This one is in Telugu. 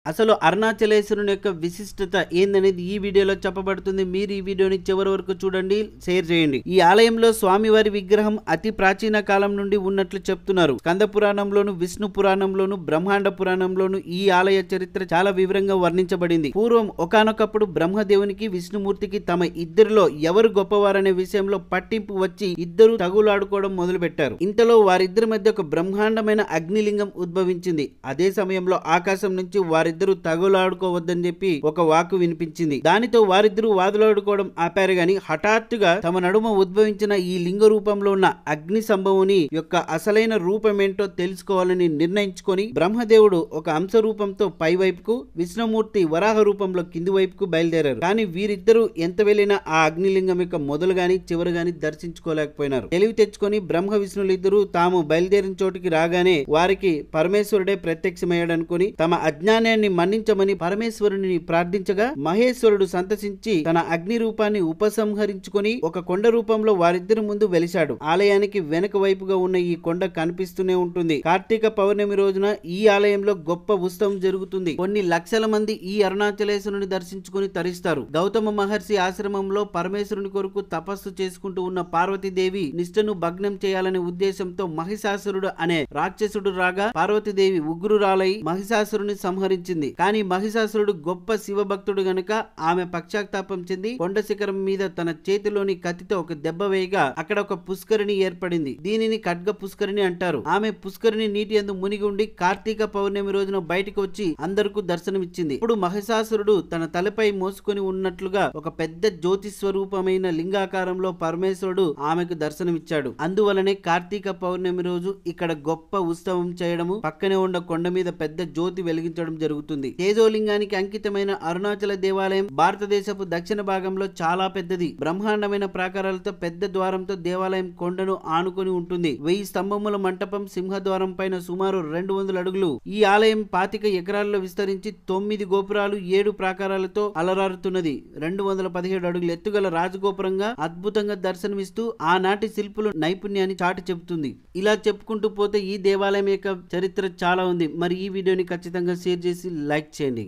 అసలు అరుణాచలేశ్వరుని యొక్క విశిష్టత ఏందనేది ఈ వీడియోలో చెప్పబడుతుంది. మీరు ఈ వీడియోని చివరి వరకు చూడండి, షేర్ చేయండి. ఈ ఆలయంలో స్వామివారి విగ్రహం అతి ప్రాచీన కాలం నుండి ఉన్నట్లు చెప్తున్నారు. స్కంద పురాణంలోను, విష్ణు పురాణంలోను, బ్రహ్మాండ పురాణంలోను ఈ ఆలయ చరిత్ర చాలా వివరంగా వర్ణించబడింది. పూర్వం ఒకానొకప్పుడు బ్రహ్మదేవునికి, విష్ణుమూర్తికి తమ ఇద్దరిలో ఎవరు గొప్పవారనే విషయంలో పట్టింపు వచ్చి ఇద్దరు తగులాడుకోవడం మొదలు పెట్టారు. ఇంతలో వారిద్దరి మధ్య ఒక బ్రహ్మాండమైన అగ్నిలింగం ఉద్భవించింది. అదే సమయంలో ఆకాశం నుంచి వారిద్దరూ తగులాడుకోవద్దని చెప్పి ఒక వాక్కు వినిపించింది. దానితో వారిద్దరూ వాదులాడుకోవడం ఆపారు గాని హఠాత్తుగా తమ నడుమ ఉద్భవించిన ఈ లింగ రూపంలో ఉన్న అగ్ని సంభవుని యొక్క అసలైన రూపమేంటో తెలుసుకోవాలని నిర్ణయించుకొని బ్రహ్మదేవుడు ఒక అంశ రూపంతో పై వైపుకు, విష్ణుమూర్తి వరాహ రూపంలో కింది వైపుకు బయలుదేరారు. కానీ వీరిద్దరూ ఎంత వెళ్ళినా ఆ అగ్నిలింగం యొక్క మొదలు గాని చివరి గాని దర్శించుకోలేకపోయినారు. తెలివి తెచ్చుకొని బ్రహ్మ విష్ణులిద్దరూ తాము బయలుదేరిన చోటికి రాగానే వారికి పరమేశ్వరుడే ప్రత్యక్షమయ్యాడనుకుని తమ అజ్ఞానాన్ని మన్నించమని పరమేశ్వరుని ప్రార్థించగా మహేశ్వరుడు సంతసించి తన అగ్ని రూపాన్ని ఉపసంహరించుకొని ఒక కొండ రూపంలో వారిద్దరి ముందు వెలిశాడు. ఆలయానికి వెనక వైపుగా ఉన్న ఈ కొండ కనిపిస్తూనే ఉంటుంది. కార్తీక పౌర్ణమి రోజున ఈ ఆలయంలో గొప్ప ఉత్సవం జరుగుతుంది. కొన్ని లక్షల మంది ఈ అరుణాచలేశ్వరుని దర్శించుకుని తరిస్తారు. గౌతమ మహర్షి ఆశ్రమంలో పరమేశ్వరుని కొరకు తపస్సు చేసుకుంటూ ఉన్న పార్వతీదేవి నిష్ఠను భగ్నం చేయాలనే ఉద్దేశంతో మహిషాసురుడు అనే రాక్షసుడు రాగా పార్వతీదేవి ఉగ్రురాలై మహిషాసురుని సంహరించింది. కానీ మహిషాసురుడు గొప్ప శివభక్తుడు గనుక ఆమె పశ్చాత్తాపం చెంది కొండ శిఖరం మీద తన చేతిలోని కత్తితో ఒక దెబ్బ వేయగా అక్కడ ఒక పుష్కరిణి ఏర్పడింది. దీనిని ఖడ్గ పుష్కరిణి అంటారు. ఆమె పుష్కరిణి నీటి యందు మునిగి ఉండి కార్తీక పౌర్ణమి రోజున బయటకు వచ్చి అందరికీ దర్శనమిచ్చింది. ఇప్పుడు మహిషాసురుడు తన తలపై మోసుకొని ఉన్నట్లుగా ఒక పెద్ద జ్యోతి స్వరూపమైన లింగాకారంలో పరమేశ్వరుడు ఆమెకు దర్శనమిచ్చాడు. అందువలనే కార్తీక పౌర్ణమి రోజు ఇక్కడ గొప్ప ఉత్సవం చేయడము, పక్కనే ఉన్న కొండ మీద పెద్ద జ్యోతి వెలిగించడం జరుగుతుంది. తేజోలింగానికి అంకితమైన అరుణాచల దేవాలయం భారతదేశపు దక్షిణ భాగంలో చాలా పెద్దది. బ్రహ్మాండమైన ప్రాకారాలతో పెద్ద ద్వారంతో దేవాలయం కొండను ఆనుకొని ఉంటుంది. 1000 స్తంభముల మంటపం, సింహద్వారం పైన సుమారు 200 అడుగులు. ఈ ఆలయం 25 ఎకరాల్లో విస్తరించి 9 గోపురాలు, 7 ప్రాకారాలతో అలరారుతున్నది. 217 అడుగుల ఎత్తుగల రాజగోపురంగా అద్భుతంగా దర్శనమిస్తూ ఆనాటి శిల్పుల నైపుణ్యాన్ని చాటి చెబుతుంది. ఇలా చెప్పుకుంటూ పోతే ఈ దేవాలయం యొక్క చరిత్ర చాలా ఉంది. మరి ఈ వీడియోని ఖచ్చితంగా షేర్ చేసి లైక్ చేయండి.